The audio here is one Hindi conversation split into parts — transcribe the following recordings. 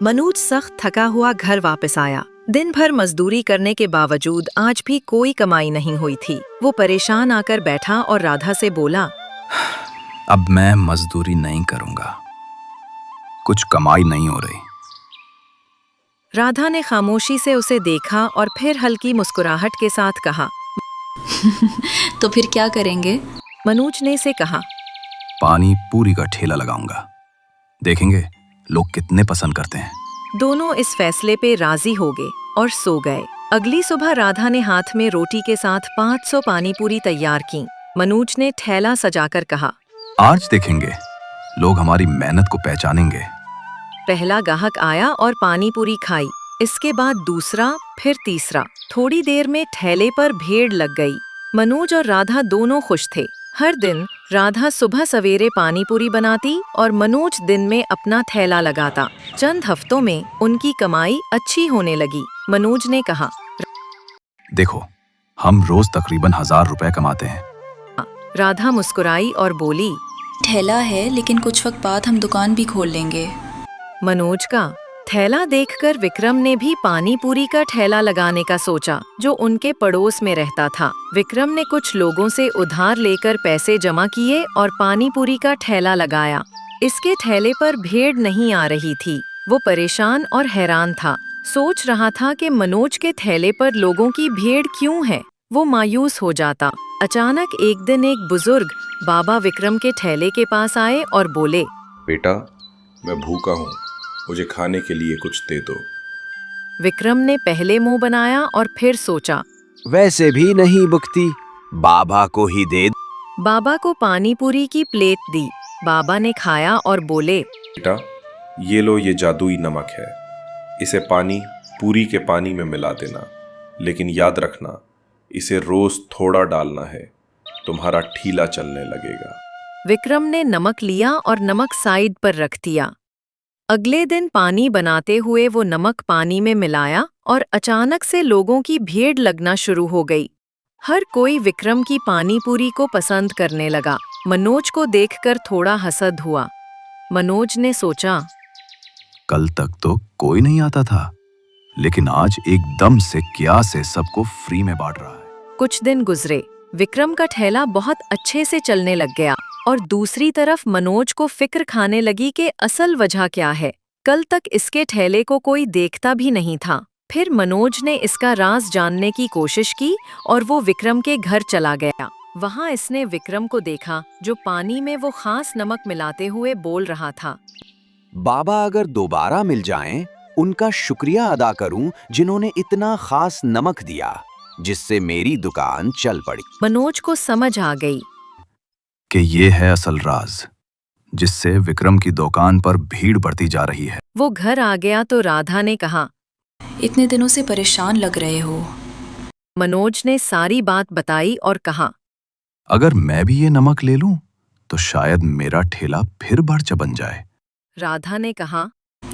मनोज सख्त थका हुआ घर वापस आया। दिन भर मजदूरी करने के बावजूद आज भी कोई कमाई नहीं हुई थी। वो परेशान आकर बैठा और राधा से बोला, अब मैं मजदूरी नहीं करूंगा, कुछ कमाई नहीं हो रही। राधा ने खामोशी से उसे देखा और फिर हल्की मुस्कुराहट के साथ कहा, तो फिर क्या करेंगे? मनोज ने से कहा, पानी पूरी का ठेला लगाऊंगा, देखेंगे लोग कितने पसंद करते हैं। दोनों इस फैसले पे राजी हो गए और सो गए। अगली सुबह राधा ने हाथ में रोटी के साथ 500 पानी पूरी तैयार की। मनोज ने ठेला सजाकर कहा, आज देखेंगे लोग हमारी मेहनत को पहचानेंगे। पहला ग्राहक आया और पानी पूरी खाई। इसके बाद दूसरा, फिर तीसरा। थोड़ी देर में ठेले पर भीड़ लग गई। मनोज और राधा दोनों खुश थे। हर दिन राधा सुबह सवेरे पानी पूरी बनाती और मनोज दिन में अपना ठेला लगाता। चंद हफ्तों में उनकी कमाई अच्छी होने लगी। मनोज ने कहा, देखो हम रोज तकरीबन 1000 रुपए कमाते हैं। राधा मुस्कुराई और बोली, ठेला है लेकिन कुछ वक्त बाद हम दुकान भी खोल लेंगे। मनोज का ठेला देखकर विक्रम ने भी पानी पूरी का ठेला लगाने का सोचा, जो उनके पड़ोस में रहता था। विक्रम ने कुछ लोगों से उधार लेकर पैसे जमा किए और पानी पूरी का ठेला लगाया। इसके ठेले पर भीड़ नहीं आ रही थी। वो परेशान और हैरान था। सोच रहा था कि मनोज के ठेले पर लोगों की भीड़ क्यों है। वो मायूस हो जाता। अचानक एक दिन एक बुजुर्ग बाबा विक्रम के ठेले के पास आए और बोले, बेटा, मैं भूखा हूँ, मुझे खाने के लिए कुछ दे दो। विक्रम ने पहले मुंह बनाया और फिर सोचा, वैसे भी नहीं बुकती, बाबा को ही दे। बाबा को पानी पूरी की प्लेट दी। बाबा ने खाया और बोले, बेटा, ये लो, ये जादुई नमक है, इसे पानी पूरी के पानी में मिला देना, लेकिन याद रखना इसे रोज थोड़ा डालना है, तुम्हारा ठीला चलने लगेगा। विक्रम ने नमक लिया और नमक साइड पर रख दिया। अगले दिन पानी बनाते हुए वो नमक पानी में मिलाया और अचानक से लोगों की भीड़ लगना शुरू हो गई। हर कोई विक्रम की पानी पूरी को पसंद करने लगा। मनोज को देखकर थोड़ा हसद हुआ। मनोज ने सोचा, कल तक तो कोई नहीं आता था, लेकिन आज एकदम से क्या से सबको फ्री में बांट रहा है। कुछ दिन गुजरे। विक्रम का ठेला बहुत अच्छे से चलने लग गया और दूसरी तरफ मनोज को फिक्र खाने लगी कि असल वजह क्या है। कल तक इसके ठेले को कोई देखता भी नहीं था। फिर मनोज ने इसका राज जानने की कोशिश की और वो विक्रम के घर चला गया। वहाँ इसने विक्रम को देखा, जो पानी में वो खास नमक मिलाते हुए बोल रहा था, बाबा अगर दोबारा मिल जाएं, उनका शुक्रिया अदा करूं जिन्होंने इतना खास नमक दिया, जिससे मेरी दुकान चल पड़ी। मनोज को समझ आ गई कि ये है असल राज, जिससे विक्रम की दुकान पर भीड़ बढ़ती जा रही है। वो घर आ गया तो राधा ने कहा, इतने दिनों से परेशान लग रहे हो। मनोज ने सारी बात बताई और कहा, अगर मैं भी ये नमक ले लूं, तो शायद मेरा ठेला फिर बढ़ बन जाए। राधा ने कहा,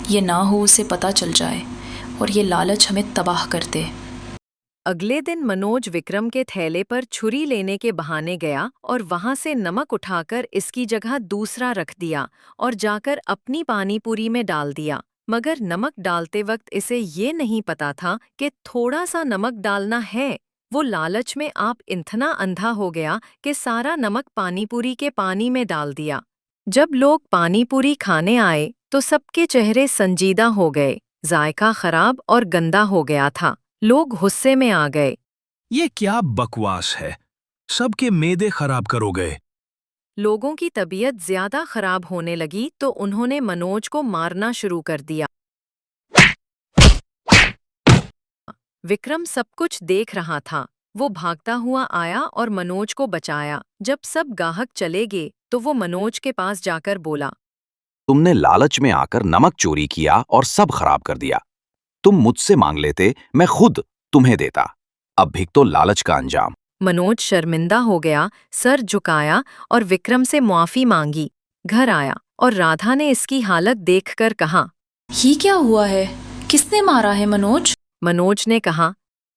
ये ना हो उसे पता चल जाए और ये लालच हमें तबाह कर दे। अगले दिन मनोज विक्रम के थैले पर छुरी लेने के बहाने गया और वहां से नमक उठाकर इसकी जगह दूसरा रख दिया और जाकर अपनी पानी पूरी में डाल दिया। मगर नमक डालते वक्त इसे ये नहीं पता था कि थोड़ा सा नमक डालना है। वो लालच में आप इतना अंधा हो गया कि सारा नमक पानी पूरी के पानी में डाल दिया। जब लोग पानी पूरी खाने आए तो सबके चेहरे संजीदा हो गए। जायका खराब और गंदा हो गया था। लोग गुस्से में आ गए। ये क्या बकवास है, सबके मेदे खराब करोगे। लोगों की तबीयत ज्यादा खराब होने लगी तो उन्होंने मनोज को मारना शुरू कर दिया। विक्रम सब कुछ देख रहा था। वो भागता हुआ आया और मनोज को बचाया। जब सब ग्राहक चले गए तो वो मनोज के पास जाकर बोला, तुमने लालच में आकर नमक चोरी किया और सब खराब कर दिया। तुम मुझसे मांग लेते, मैं खुद तुम्हें देता। अब भी तो लालच का अंजाम। मनोज शर्मिंदा हो गया, सर झुकाया और विक्रम से मुआफी मांगी। घर आया और राधा ने इसकी हालत देखकर कहा, ये क्या हुआ है, किसने मारा है मनोज? मनोज ने कहा,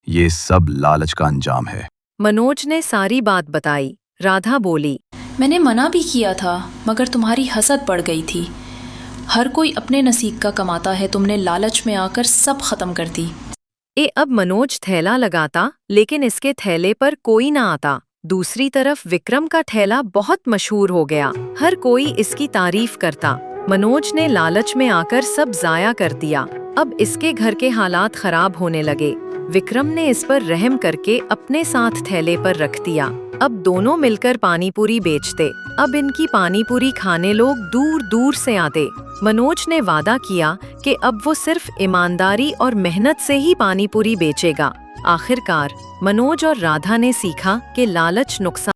ये सब लालच का अंजाम है। मनोज ने सारी बात बताई। राधा बोली, मैंने मना भी किया था, मगर तुम्हारी हसद बढ़ गई थी। हर कोई अपने नसीब का कमाता है, तुमने लालच में आकर सब खत्म कर दी। अब मनोज थैला लगाता, लेकिन इसके थैले पर कोई ना आता। दूसरी तरफ विक्रम का थैला बहुत मशहूर हो गया, हर कोई इसकी तारीफ करता। मनोज ने लालच में आकर सब जाया कर दिया। अब इसके घर के हालात खराब होने लगे। विक्रम ने इस पर रहम करके अपने साथ थैले पर रख दिया। अब दोनों मिलकर पानीपुरी बेचते। अब इनकी पानीपुरी खाने लोग दूर दूर से आते। मनोज ने वादा किया कि अब वो सिर्फ ईमानदारी और मेहनत से ही पानीपुरी बेचेगा। आखिरकार मनोज और राधा ने सीखा कि लालच नुकसान